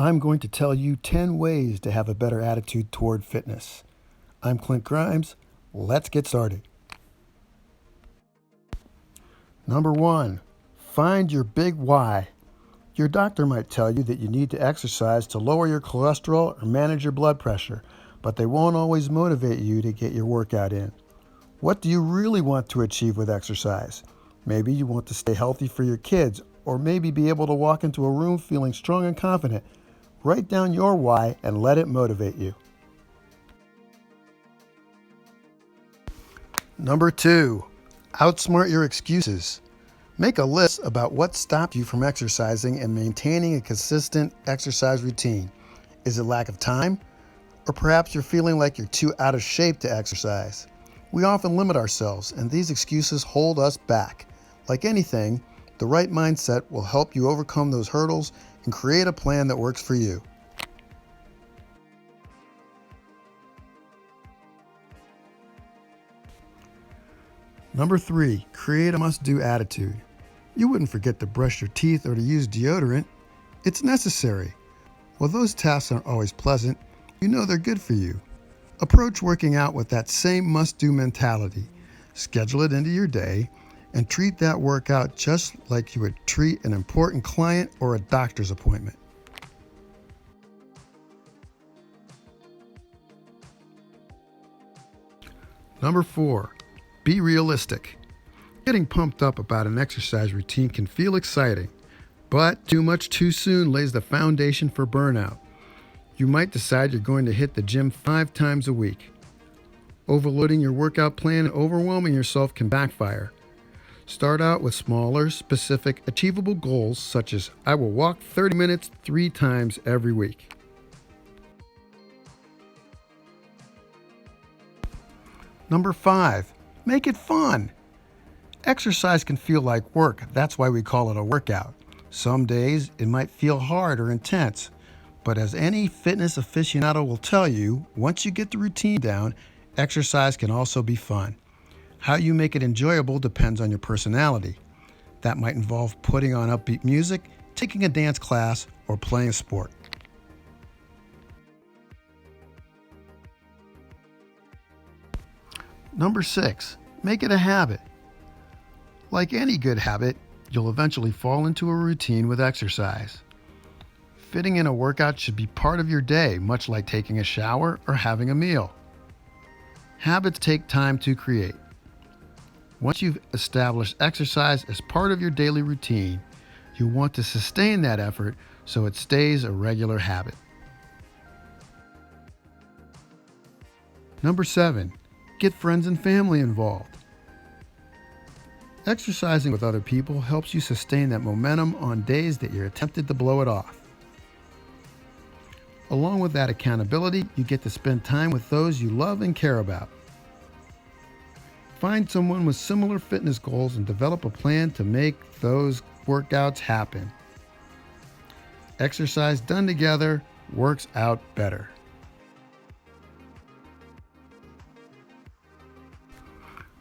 I'm going to tell you 10 ways to have a better attitude toward fitness. I'm Clint Grimes. Let's get started. Number 1, find your big why. Your doctor might tell you that you need to exercise to lower your cholesterol or manage your blood pressure, but they won't always motivate you to get your workout in. What do you really want to achieve with exercise? Maybe you want to stay healthy for your kids, or maybe be able to walk into a room feeling strong and confident. Write down your why and let it motivate you. Number 2, outsmart your excuses. Make a list about what stopped you from exercising and maintaining a consistent exercise routine. Is it lack of time? Or perhaps you're feeling like you're too out of shape to exercise. We often limit ourselves, and these excuses hold us back. Like anything, the right mindset will help you overcome those hurdles and create a plan that works for you. Number 3, create a must-do attitude. You wouldn't forget to brush your teeth or to use deodorant. It's necessary. While those tasks aren't always pleasant, you know they're good for you. Approach working out with that same must-do mentality. Schedule it into your day and treat that workout just like you would treat an important client or a doctor's appointment. Number 4, be realistic. Getting pumped up about an exercise routine can feel exciting, but too much too soon lays the foundation for burnout. You might decide you're going to hit the gym 5 times a week. Overloading your workout plan and overwhelming yourself can backfire. Start out with smaller, specific, achievable goals such as I will walk 30 minutes 3 times every week. Number 5, make it fun. Exercise can feel like work. That's why we call it a workout. Some days it might feel hard or intense, but as any fitness aficionado will tell you, once you get the routine down, exercise can also be fun. How you make it enjoyable depends on your personality. That might involve putting on upbeat music, taking a dance class, or playing a sport. Number 6, make it a habit. Like any good habit, you'll eventually fall into a routine with exercise. Fitting in a workout should be part of your day, much like taking a shower or having a meal. Habits take time to create. Once you've established exercise as part of your daily routine, you want to sustain that effort so it stays a regular habit. Number 7, get friends and family involved. Exercising with other people helps you sustain that momentum on days that you're tempted to blow it off. Along with that accountability, you get to spend time with those you love and care about. Find someone with similar fitness goals and develop a plan to make those workouts happen. Exercise done together works out better.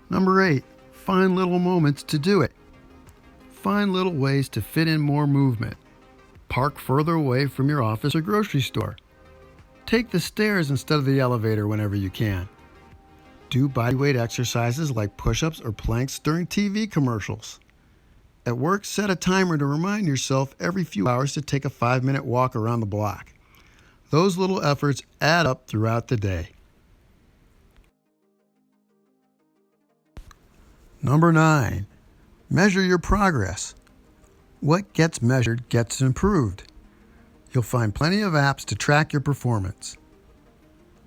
Number 8, find little moments to do it. Find little ways to fit in more movement. Park further away from your office or grocery store. Take the stairs instead of the elevator whenever you can. Do bodyweight exercises like push-ups or planks during TV commercials. At work, set a timer to remind yourself every few hours to take a 5-minute walk around the block. Those little efforts add up throughout the day. Number 9, measure your progress. What gets measured gets improved. You'll find plenty of apps to track your performance.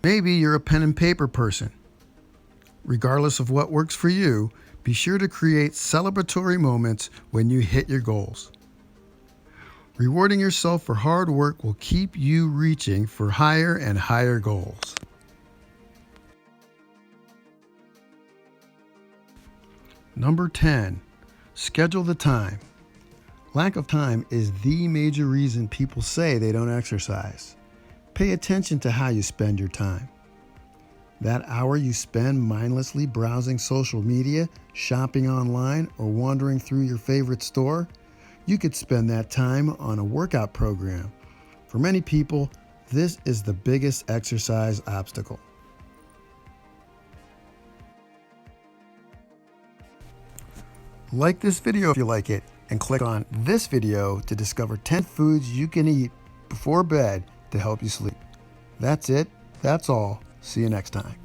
Maybe you're a pen and paper person. Regardless of what works for you, be sure to create celebratory moments when you hit your goals. Rewarding yourself for hard work will keep you reaching for higher and higher goals. Number 10, schedule the time. Lack of time is the major reason people say they don't exercise. Pay attention to how you spend your time. That hour you spend mindlessly browsing social media, shopping online, or wandering through your favorite store, you could spend that time on a workout program. For many people, this is the biggest exercise obstacle. Like this video if you like it, and click on this video to discover 10 foods you can eat before bed to help you sleep. That's it. That's all. See you next time.